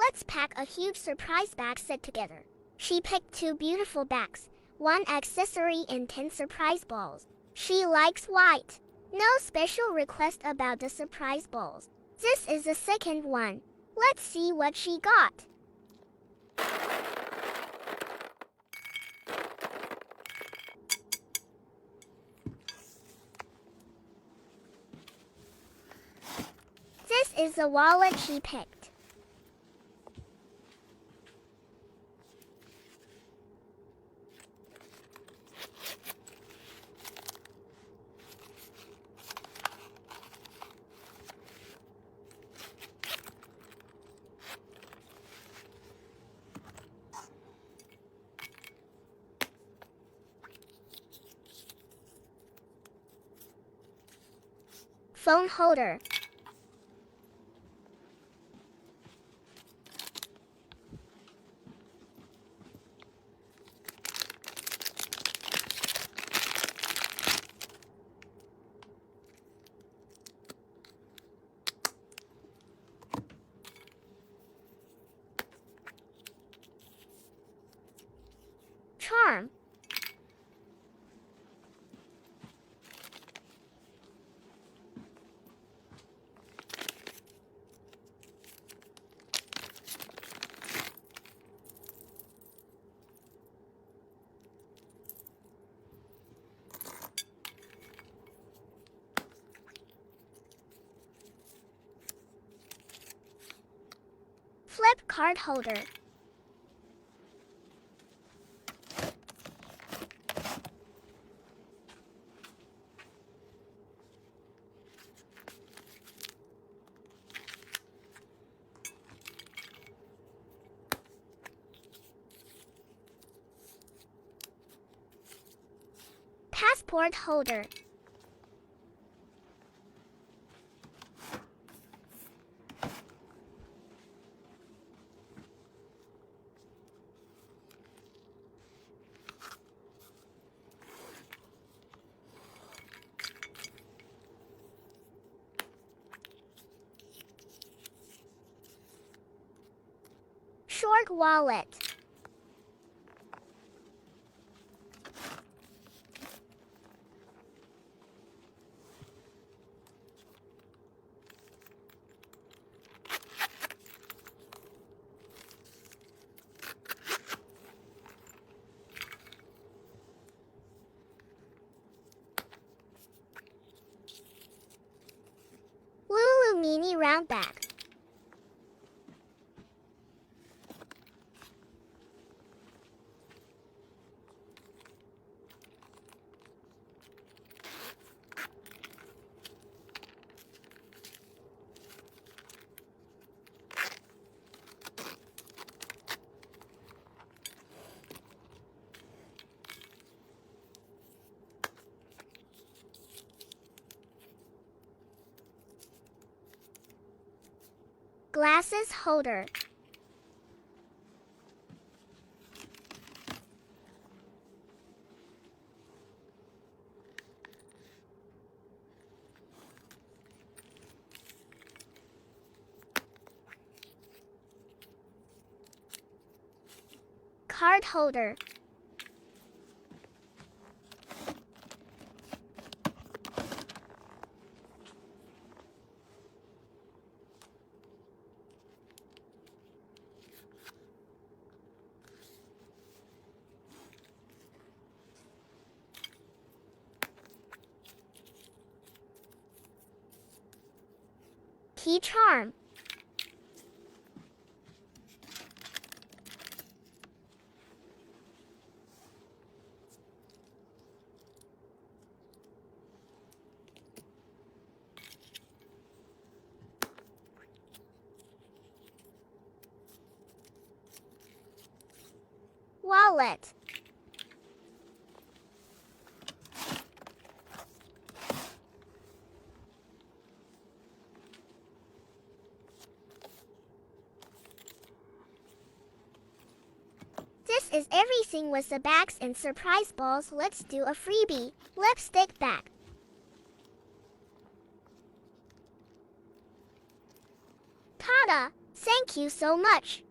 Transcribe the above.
Let's pack a huge surprise bag set together. She picked 2 beautiful bags, 1 accessory and 10 surprise balls. She likes white. No special request about the surprise balls. This is the second one. Let's see what she got. This is the wallet she picked. Phone holder. Charm. Flip card holder. Passport holder. Short wallet. Lulu mini round bag. Glasses holder. Card holder. Key charm. Wallet. This is everything with the bags and surprise balls. Let's do a freebie. Lipstick bag. Ta-da! Thank Thank you so much.